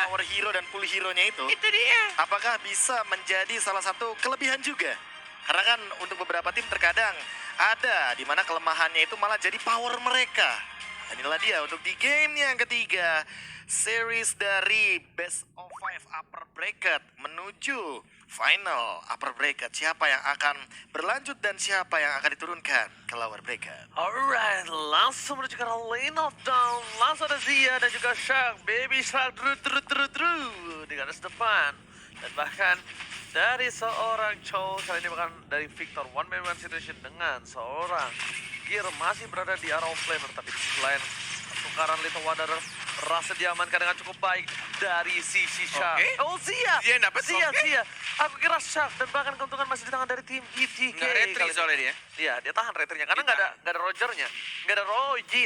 power hero dan full hero-nya itu. Itu dia. Apakah bisa menjadi salah satu kelebihan juga? Karena kan untuk beberapa tim terkadang ada di mana kelemahannya itu malah jadi power mereka. Dan inilah dia untuk di game yang ketiga, series dari Best of 5 Upper Bracket menuju final Upper Bracket. Siapa yang akan berlanjut dan siapa yang akan diturunkan ke Lower Bracket? Alright, langsung menuju ke lane of down. Langsung ada Zia dan juga Shark. Baby Shark dru di garis depan. Dan bahkan dari seorang Chow, kali ini bahkan dari Victor one man one situation dengan seorang Gear masih berada di arah offlaner. Tapi di sisi lain, tukaran Little Wanderer berhasil diamankan dengan cukup baik dari sisi Shark. Oke. Oh Zia! Zia yang dapet, oke. Zia. Aku kira Shark dan bahkan keuntungan masih di tangan dari tim BTK. Nggak retri kali ini. soalnya dia. Iya, dia tahan retri-nya karena nggak ada Roger-nya. Nggak ada Roji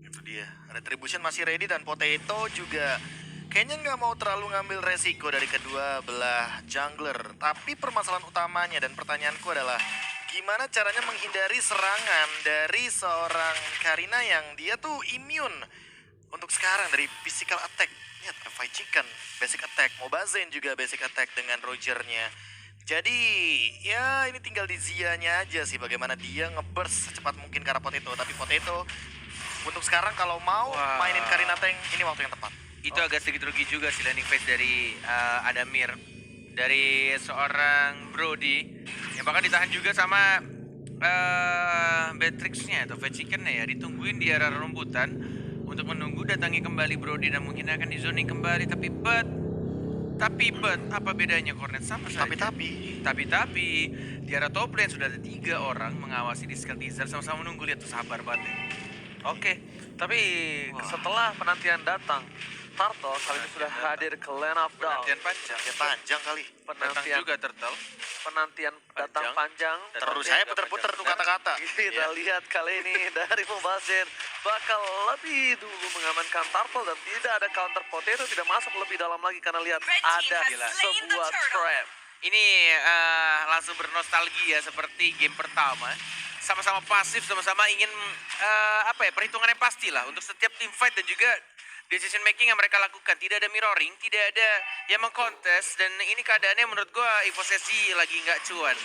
Itu dia, Retribution masih ready dan Potato juga kayaknya nggak mau terlalu ngambil resiko dari kedua belah jungler. Tapi permasalahan utamanya dan pertanyaanku adalah gimana caranya menghindari serangan dari seorang Karina yang dia tuh immune untuk sekarang dari physical attack. Lihat, Fight Chicken, basic attack, Mobazen juga basic attack dengan Roger-nya. Jadi ya ini tinggal di Zia-nya aja sih bagaimana dia nge-burst secepat mungkin ke arah Potato. Tapi Potato untuk sekarang kalau mau Wah. mainin Karina Tank ini waktu yang tepat. Itu agak sedikit rugi juga sih landing phase dari Adamir. Dari seorang Brody. Yang bahkan ditahan juga sama Beatrix-nya atau Fat Chicken-nya ya. Ditungguin di arah rumputan untuk menunggu datangi kembali Brody dan mungkin akan di zoning kembali. Tapi apa bedanya Cornet sama saja. Tapi di arah top lane sudah ada 3 orang mengawasi di skill teaser sama-sama menunggu. Lihat tuh sabar banget ya. Oke, tapi setelah penantian datang, Turtle kali ini sudah hadir ke lane of down. Penantian panjang. Ya panjang kali. Datang Penantian, juga Turtle. penantian datang panjang. Terus saya puter-puter tuh kata-kata. Kita lihat kali ini dari Mobazen bakal lebih dulu mengamankan Turtle dan tidak ada counter Potato, tidak masuk lebih dalam lagi karena lihat ada sebuah trap. Ini langsung bernostalgia seperti game pertama. Sama-sama pasif, sama-sama ingin perhitungannya pastilah untuk setiap team fight dan juga decision making yang mereka lakukan. Tidak ada mirroring, tidak ada yang mengkontes dan ini keadaannya menurut gua EVO sesi lagi nggak cuan.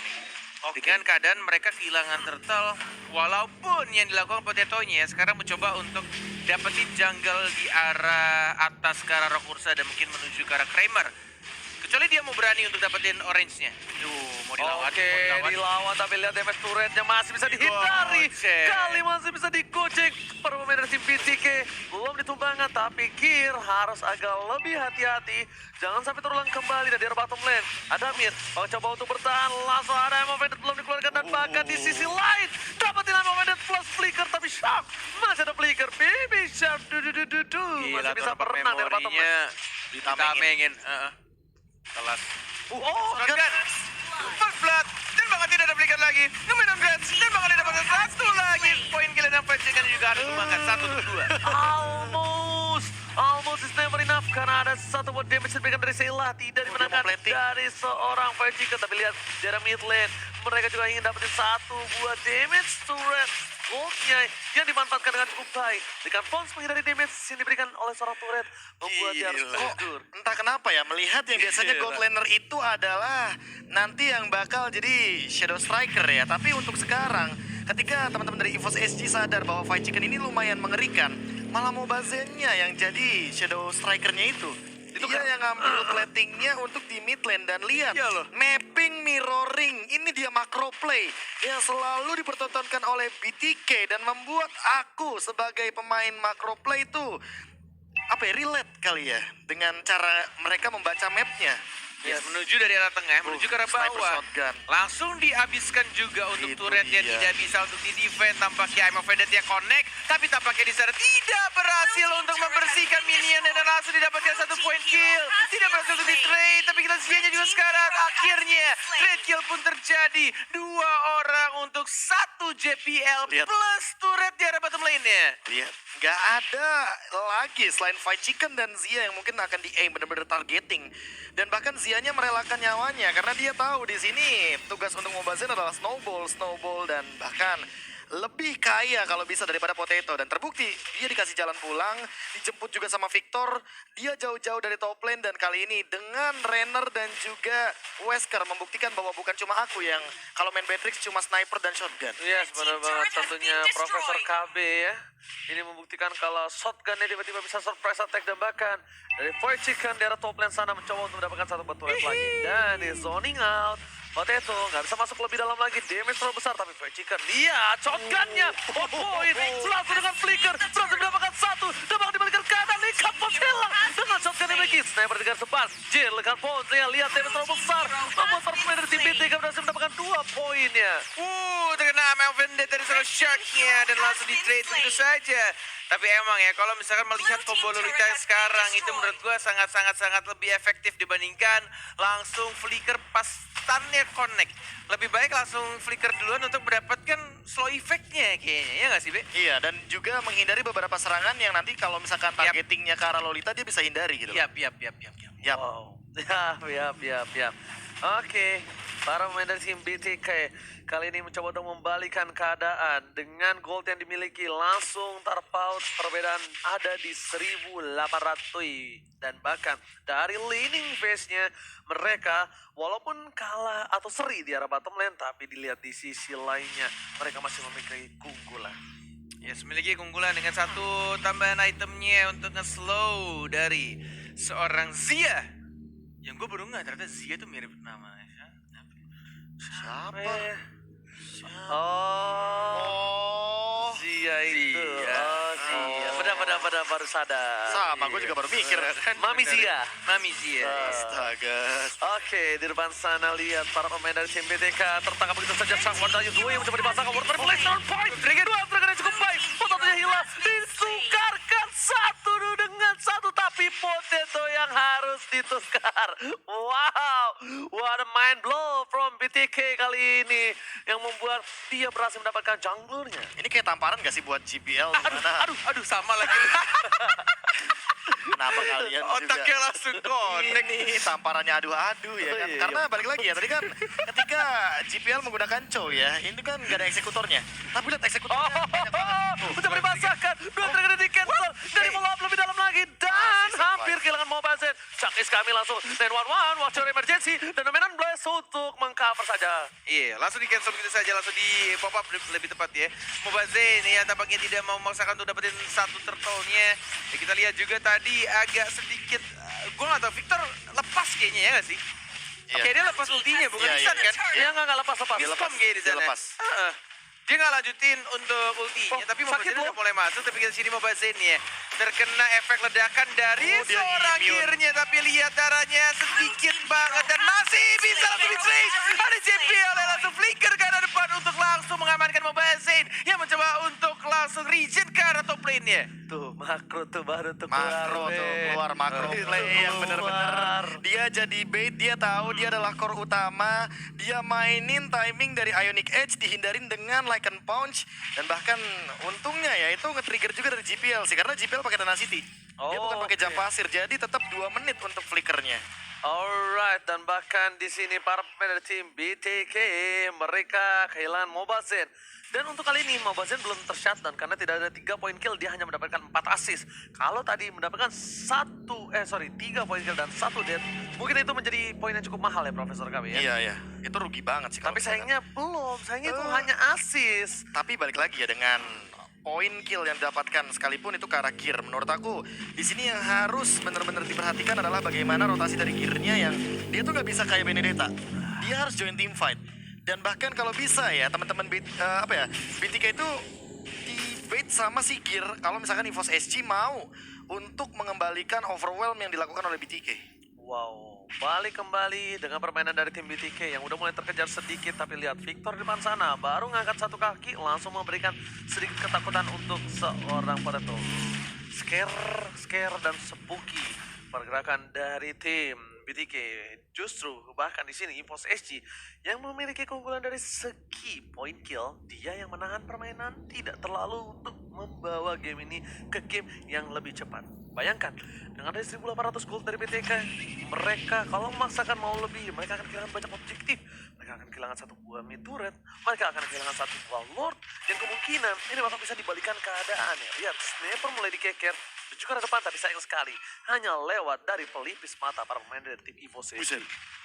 Dengan keadaan mereka kehilangan Turtle, walaupun yang dilakukan Potato-nya sekarang mencoba untuk dapetin jungle di arah atas ke arah Rock Ursa dan mungkin menuju ke arah Kramer. Kecuali dia mau berani untuk dapetin orange-nya. Mau dilawan. Oke, dilawan tapi lihat damage turretnya masih bisa dihindari. Digocek. Kali masih bisa digocek. Para pemain dari tim BTK belum ditumbangkan tapi Gear harus agak lebih hati-hati. Jangan sampai terulang kembali dari arah bottom lane. Ada Mir, coba untuk bertahan. Langsung ada Movedet belum dikeluarkan dan bahkan di sisi lain dapetin Movedet plus flicker tapi Shark masih ada flicker. Baby Shark masih bisa berenang dari bottom lane. Ditamengin. Kelas. Kan. First blood. Dan bahkan tidak ada belikan lagi. Ngemenon Grants. Dan bahkan didapatkan satu lagi. Poin gila dan Fight Chicken juga harus kembangkan 1-2. Almost is never enough karena ada satu buat damage diberikan dari Sheila, tidak dimenangkan dari seorang Fight Chicken. Tapi lihat di arah mid lane, mereka juga ingin dapetin satu buat damage turret goldnya yang dimanfaatkan dengan cukup baik. Dengan Pons menghindari damage yang diberikan oleh seorang turret membuat dia harus mundur. Entah kenapa ya, melihat yang biasanya gold laner itu adalah nanti yang bakal jadi shadow striker ya. Tapi untuk sekarang, ketika teman-teman dari EVOS SG sadar bahwa Fight Chicken ini lumayan mengerikan, malah Mobazen-nya yang jadi shadow striker-nya itu. Dia yang ngambil platingnya untuk di mid lane dan lihat Iya loh. mapping mirroring ini dia macro play yang selalu dipertontonkan oleh BTK dan membuat aku sebagai pemain macro play itu relate kali ya dengan cara mereka membaca mapnya. Yes, menuju dari arah tengah, menuju ke arah sniper bawah. shotgun. Langsung dihabiskan juga untuk Itu turretnya, dia. tidak bisa untuk di-defend. Tampaknya I'm Offended yang connect, tapi tampaknya di sana tidak berhasil untuk membersihkan minion dan langsung didapatkan 1 point kill. Tidak berhasil untuk di-trade, tapi kita Zia-nya juga sekarang. Akhirnya, trade kill pun terjadi. 2 orang untuk 1 JPL Lihat. plus turret di arah bottom lane-nya. Lihat, nggak ada lagi selain Fight Chicken dan Zia yang mungkin akan di-aim benar-benar targeting. Dan bahkan Zia-nya merelakan nyawanya karena dia tahu di sini tugas untuk Mobazen adalah snowball dan bahkan lebih kaya kalau bisa daripada Potato. Dan terbukti, dia dikasih jalan pulang, dijemput juga sama Victor. Dia jauh-jauh dari top lane dan kali ini dengan Renner dan juga Wesker membuktikan bahwa bukan cuma aku yang kalau main Matrix cuma sniper dan shotgun. Yes, benar banget. Tentunya Profesor KB ya. Ini membuktikan kalau shotgunnya tiba-tiba bisa surprise attack dan bahkan dari Void Chicken di arah top lane sana mencoba untuk mendapatkan satu batu lagi. Dan di zoning out. Potato nggak bisa masuk lebih dalam lagi, damage terlalu besar, tapi Void Chicken lihat shotgunnya, poin, langsung dengan flicker, berhasil mendapatkan satu, dan bahkan dibalikan ke kanan, Likat Pons hilang dengan shotgun yang memiliki, sniper dengan sepas, Jir, Likat Pons, lihat damage terlalu besar, namun para pemain dari tim BTK berhasil mendapatkan 2 poinnya. Terkena Melvin dari seorang Shark-nya dan langsung di-trade begitu saja. Tapi emang ya, kalau misalkan melihat combo Lolita yang sekarang, itu menurut gue sangat lebih efektif dibandingkan langsung flicker pas stunnya connect. Lebih baik langsung flicker duluan untuk mendapatkan slow effect-nya kayaknya, ya nggak sih, Be? Iya, dan juga menghindari beberapa serangan yang nanti kalau misalkan targetingnya ke arah Lolita, dia bisa hindari gitu. Yap. Yap. Wow. Yap. Oke, para pemain dari tim BTK kali ini mencoba untuk membalikan keadaan dengan gold yang dimiliki langsung terpaut. Perbedaan ada di 1.800 dan bahkan dari laning phase-nya mereka walaupun kalah atau seri di arah bottom lane, tapi dilihat di sisi lainnya mereka masih memiliki keunggulan. Yes, memiliki keunggulan dengan satu tambahan itemnya untuk nge-slow dari seorang Zia. Yang gue baru nggak ternyata Zia tuh mirip nama. Siapa? Oh, Zia itu. Zia. Oh, Zia. Benar baru sadar. Sama, gue juga baru mikir. Mami Zia. Mami Zia. Astaga. Oke, di depan sana lihat para pemain dari tim BTK tertangkap begitu saja. Sang Wardayu 2 yang mencoba dipasang ke Water Blaze on point. Trigger 2, trigger yang cukup baik. Potato-nya hilang, disukarkan satu dengan satu, tapi Potato yang harus ditukar. Wow, what a mind blow from BTK kali ini yang membuat dia berhasil mendapatkan junglernya. Ini kayak tamparan gak sih buat GPL? Gimana? Aduh, sama lagi. Kenapa kalian Otaknya juga langsung connect. ini tamparannya adu-adu ya kan? Iya. Karena balik lagi ya, tadi kan ketika GPL menggunakan Chow ya, ini kan gak ada eksekutornya. Tapi lihat eksekutornya banyak banget. Mencoba dipasangkan, 2 trigger di cancel dari follow-up lebih dalam lagi dan hampir kehilangan Mobile Zen. Chakis kami langsung 911 watcher emergency dan dominan blast untuk mengcover saja. Iya, langsung di cancel begitu saja, langsung di pop up lebih tepat ya. Mobazane ya tampaknya tidak mau memaksakan untuk dapetin satu turtle-nya. Ya, kita lihat juga tadi agak sedikit, gue gak tau Victor lepas kayaknya ya gak sih? Iya. Kayak dia lepas ultinya, bukan Iya, Isan iya. kan? Dia nggak lepas-lepas. Dia lepas. Miscom kayaknya di Dia sana. lepas. Dia nggak lanjutin untuk ultinya, Oh, tapi sakit Mobazane loh. udah mulai masuk. Tapi kita sini Mobazane ya terkena efek ledakan dari Oh, dia seorang immune. gearnya. Tapi lihat darahnya sedikit banget dan masih bisa langsung di-trace. Ada JPL yang langsung flicker ke arah depan untuk langsung mengamankan Mobazane yang mencoba untuk langsung regen ke arah top lane-nya. Tuh, makro tuh baru tuh Makro tuh keluar makro Itu play yang bener-bener keluar. dia jadi bait, dia tahu dia adalah core utama, dia mainin timing dari Ionic Edge dihindarin dengan Lycan Punch dan bahkan untungnya ya itu nge-trigger juga dari GPL sih karena GPL pakai Tenacity. Dia bukan pakai jam pasir, jadi tetap 2 menit untuk flickernya. Alright, dan bahkan di sini para pemain dari tim BTK mereka kehilangan Mobazane. Dan untuk kali ini Mobazane belum tershutdown karena tidak ada 3 poin kill, dia hanya mendapatkan 4 assist. Kalau tadi mendapatkan 3 poin kill dan 1 death, mungkin itu menjadi poin yang cukup mahal ya Profesor kami ya. Iya, itu rugi banget sih. kalau Tapi misalkan. sayangnya belum, sayangnya itu hanya assist. Tapi balik lagi ya dengan poin kill yang didapatkan sekalipun itu ke arah gear. Menurut aku di sini yang harus benar-benar diperhatikan adalah bagaimana rotasi dari gearnya yang dia tuh nggak bisa kayak Benedetta. Dia harus join team fight. Dan bahkan kalau bisa ya teman-teman BTK itu di bait sama si gear kalau misalkan EVOS SG mau untuk mengembalikan overwhelm yang dilakukan oleh BTK. Wow, balik kembali dengan permainan dari tim BTK yang udah mulai terkejar sedikit, tapi lihat Victor di depan sana baru ngangkat satu kaki langsung memberikan sedikit ketakutan untuk seorang Potato. Scare dan spooky pergerakan dari tim BTK. Justru bahkan di sini EVOS SG yang memiliki keunggulan dari segi point kill, dia yang menahan permainan tidak terlalu untuk membawa game ini ke game yang lebih cepat. Bayangkan, dengan ada 1.800 gold dari BTK, mereka kalau memaksakan mau lebih, mereka akan kehilangan banyak objektif. Mereka akan kehilangan satu buah mid turret, mereka akan kehilangan satu buah lord, dan kemungkinan ini bakal bisa dibalikan keadaannya. Lihat, sniper mulai dikeker, dan juga ada depan, tapi sayang sekali, hanya lewat dari pelipis mata para pemain dari tim Evo CG.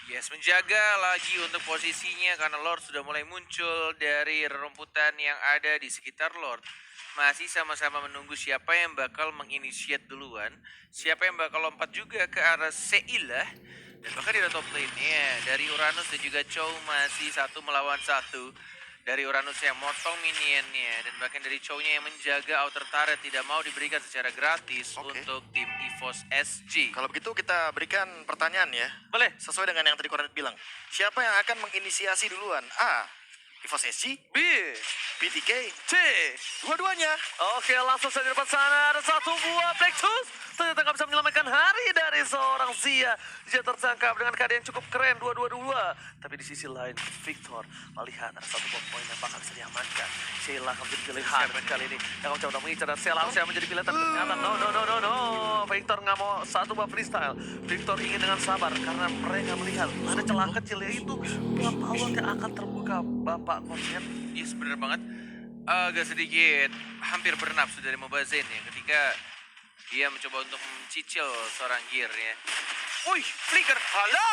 Yes, menjaga lagi untuk posisinya karena Lord sudah mulai muncul dari rerumputan yang ada di sekitar Lord. Masih sama-sama menunggu siapa yang bakal menginisiat duluan, siapa yang bakal lompat juga ke arah Seilah. Dan bahkan di top lane dari Uranus dan juga Chow masih 1 melawan 1. Dari Uranus yang motong minionnya dan bahkan dari Chow-nya yang menjaga outer turret tidak mau diberikan secara gratis untuk tim EVOS SG. Kalau begitu kita berikan pertanyaan ya. Boleh? Sesuai dengan yang tadi Kornet bilang. Siapa yang akan menginisiasi duluan? A. EVOS SG, B, BTK, C. dua-duanya. Oke, langsung saja di depan sana ada satu buah Black Tooth. Ternyata nggak bisa menyelamatkan hari dari seorang Zia. Dia tertangkap dengan keadaan yang cukup keren, 2-2-2. Tapi di sisi lain, Victor melihat ada satu buah poin yang bakal bisa diamankan. Sheila akan menjadi pilihan kali ini. Yang udah mengincar dan Sheila harusnya menjadi pilihan. Tapi ternyata no. Victor nggak mau satu buah freestyle. Victor ingin dengan sabar karena mereka melihat ada celah kecil, yaitu buah power yang akan terbuka. Bapak Kornet. Yes, bener banget. Agak sedikit hampir bernafsu dari Mobazen ya ketika dia mencoba untuk mencicil seorang gear ya. Wih, flicker. Halo,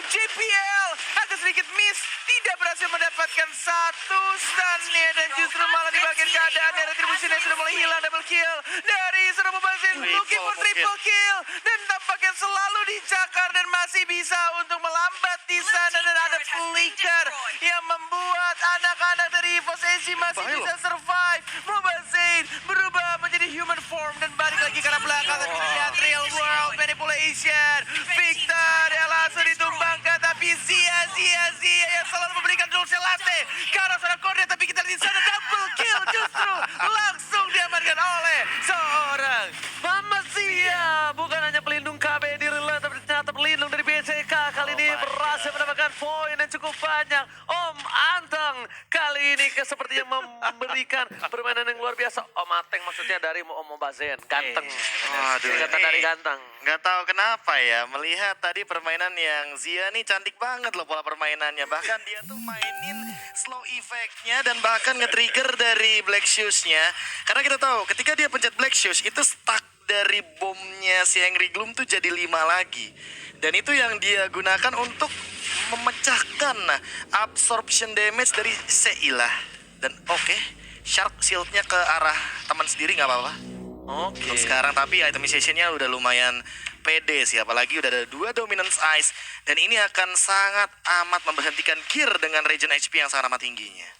JPL. Agak sedikit miss. Tidak berhasil mendapatkan satu stunnya dan justru malah di bagian keadaan dari retribusinya sudah mulai hilang. Double kill dari seorang Mobazen. Looking for triple kill. Dan tampaknya selalu dicakar dan masih bisa untuk melambat di sana. Dan ada flicker yang membuat anak-anak dari EVOS SG masih bisa survive. Mobazen berubah menjadi human form dan balik lagi ke arah belakang. Tapi dilihat real world manipulation. Victor yang langsung ditumbangkan, tapi Zia yang selalu memberikan dulce latte ke arah seorang Kornet. Tapi kita lihat di sana double kill justru langsung diamankan oleh seorang Mama Zia bukan hanya pelindung KB di relay, tapi ternyata pelindung dari BCK. Kali ini berhasil mendapatkan poin yang cukup banyak. Om Anteng kali ini sepertinya memberikan permainan yang luar biasa. Om Anteng maksudnya dari Om Mobazen. Ganteng. Waduh, Kata dari ganteng. Nggak tahu kenapa ya, melihat tadi permainan yang Zia nih cantik banget loh pola permainannya. Bahkan dia tuh mainin slow effect-nya dan bahkan nge-trigger dari Black Shoes-nya. Karena kita tahu ketika dia pencet Black Shoes itu stuck dari bomnya si Angry Gloom tuh jadi 5 lagi. Dan itu yang dia gunakan untuk memecahkan absorption damage dari Seilah. Dan oke, Shark shield-nya ke arah teman sendiri nggak apa-apa. Oke. Untuk sekarang tapi itemization-nya udah lumayan pede sih, apalagi udah ada 2 dominance ice dan ini akan sangat amat memberhentikan gear dengan regen HP yang sangat amat tingginya.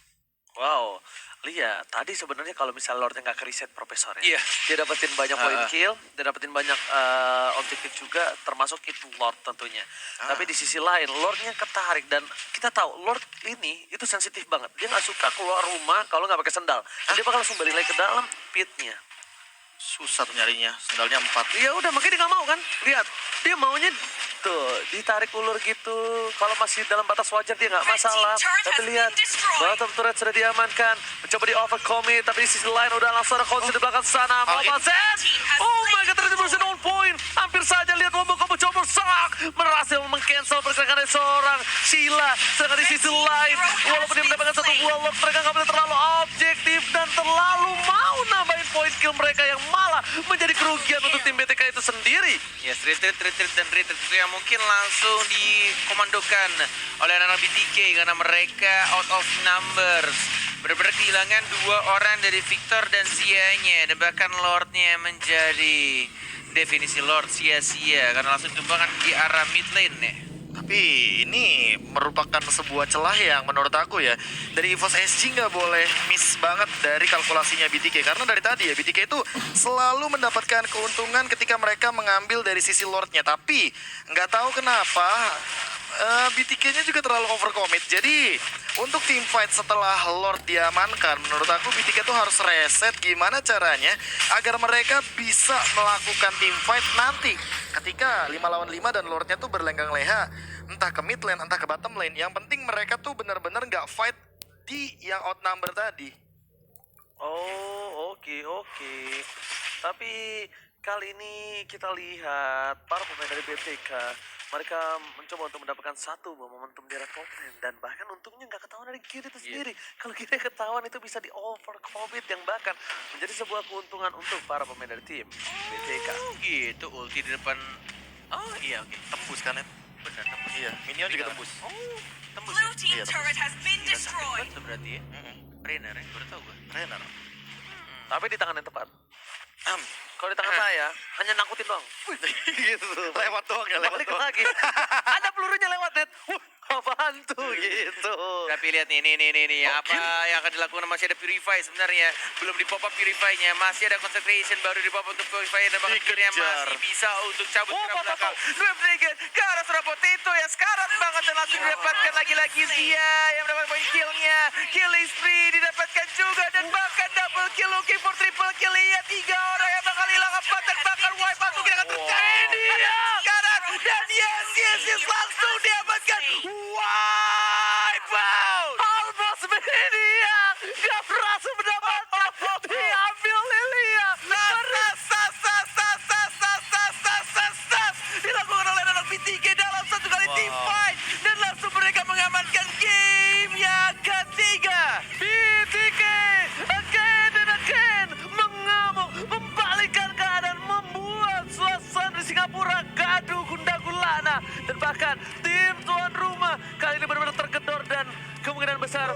Wow. Lihat, tadi sebenarnya kalau misalnya Lordnya nggak ke-reset Profesor ya. Iya. Dia dapetin banyak poin kill, dia dapetin banyak objektif juga, termasuk itu Lord tentunya. Tapi di sisi lain, Lordnya ketarik dan kita tahu Lord ini itu sensitif banget. Dia nggak suka keluar rumah kalau nggak pakai sendal. Dia bakal langsung balik lagi ke dalam pitnya. Susah tuh nyarinya, sendalnya 4. Ya udah, makanya dia nggak mau kan. Lihat, dia maunya tuh ditarik ulur gitu. Kalau masih dalam batas wajar dia nggak masalah. Tapi lihat, bottom turret sudah diamankan. Mencoba di overcommit, tapi di sisi lain udah langsung ada konsen di belakang sana. Mobazen, oh my god, ternyata berusaha on point. Hampir saja lihat combo coba sak berhasil mengcancel pergerakan dari seorang Sheila. Sedangkan di sisi lain, walaupun dia mendapatkan satu buah Lord, mereka nggak boleh terlalu objektif dan terlalu mau nambahin poin kill mereka yang malah menjadi kerugian untuk tim BTK itu sendiri. Yes, retreat itu yang mungkin langsung dikomandokan oleh anak BTK karena mereka out of numbers. Benar-benar kehilangan 2 orang dari Victor dan Zia-nya dan bahkan Lord-nya menjadi definisi Lord sia-sia karena langsung dikembangkan di arah mid lane nih. Tapi ini merupakan sebuah celah yang menurut aku ya, dari EVOS SG nggak boleh miss banget dari kalkulasinya BTK. Karena dari tadi ya BTK itu selalu mendapatkan keuntungan ketika mereka mengambil dari sisi Lordnya. Tapi nggak tahu kenapa BTK-nya juga terlalu overcommit. Jadi untuk tim fight setelah Lord diamankan, menurut aku BTK tuh harus reset gimana caranya agar mereka bisa melakukan tim fight nanti ketika 5 lawan 5 dan Lordnya tuh berlenggang leha entah ke mid lane entah ke bottom lane. Yang penting mereka tuh benar-benar nggak fight di yang outnumber tadi. Oh, oke. Tapi kali ini kita lihat para pemain dari BTK mereka mencoba untuk mendapatkan satu momentum di arah top lane dan bahkan untungnya nggak ketahuan dari Kiri itu sendiri. Kalau Kiri ketahuan itu bisa di overcommit yang bahkan menjadi sebuah keuntungan untuk para pemain dari tim BTK. Oh gitu, ulti di depan. Oh iya oke. Tembus kan, Net? Benar tembus. Iya, minion juga Tinggal. tembus. Oh, tembus ya? Blue team Iya, turret has been Gila, sakit destroyed. banget tuh berarti ya. Mm-mm. Renner ya, baru tau gue. Renner. Tapi di tangan yang tepat. Kalau di tangan saya hanya nangkutin doang. Gitu. Lewat doang ya, lewat Balik doang. lagi. Ada pelurunya lewat net. Apaan tuh gitu. Tapi lihat nih, nih. Apa yang akan dilakukan? Masih ada Purify sebenarnya. Belum di pop up Purify-nya. Masih ada Concentration baru di pop up untuk Purify. Dan bahkan akhirnya Dikejar. masih bisa untuk cabut ke Pop, belakang. Grab Dragon ke arah seorang Potato yang sekarat banget. Dan langsung didapatkan lagi-lagi Zia yang mendapat poin kill-nya. Killing spree didapatkan juga. Dan bahkan double kill looking for triple kill. Lihat 3 orang yang bakal hilang. 4 dan bahkan wipe out mungkin akan terjadi. Sekarat. Dan yes, langsung diamankan. Wipe out. Almost Media gak berhasil mendapatkan. Diambil Lilia. Dilakukan oleh anak BTK dalam satu kali team fight. Dan langsung mereka mengamankan game yang ketiga. BTK again and again mengamuk, membalikkan keadaan, membuat suasana di Singapura gaduh gundah gulana. Dan bahkan tim tuan rumah kali ini benar-benar tergedor dan kemungkinan besar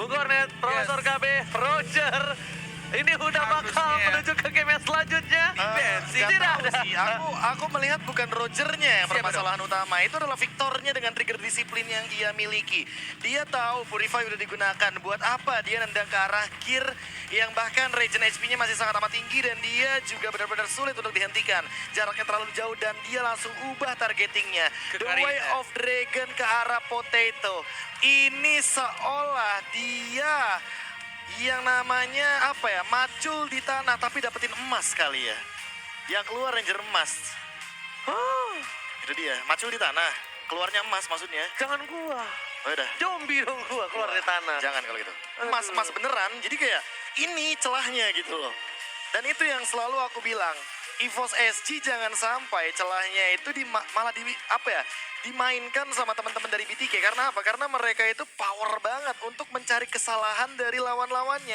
Bung Kornet, Profesor KB, Roger ini udah bakal Harusnya. menuju ke game yang selanjutnya. Nggak Tidak tahu ada. sih. Aku melihat bukan Rogernya yang Siapa permasalahan utama. Itu adalah Victornya dengan trigger disiplin yang ia miliki. Dia tahu Purify udah digunakan. Buat apa dia nendang ke arah Gear yang bahkan regen HP-nya masih sangat amat tinggi dan dia juga benar-benar sulit untuk dihentikan. Jaraknya terlalu jauh dan dia langsung ubah targetingnya. Ke The Way Karina. of Dragon ke arah Potato. Ini seolah dia yang namanya apa ya, macul di tanah tapi dapetin emas kali ya. Yang keluar Ranger emas. Itu dia, macul di tanah, keluarnya emas maksudnya. Jangan gua. Oh udah. Zombie dong gua keluar dari tanah. Jangan kalau gitu. Emas beneran, jadi kayak ini celahnya gitu loh. Dan itu yang selalu aku bilang, EVOS SG jangan sampai celahnya itu malah dimainkan sama teman-teman dari BTK. Karena apa? Karena mereka itu power banget untuk mencari kesalahan dari lawan-lawannya.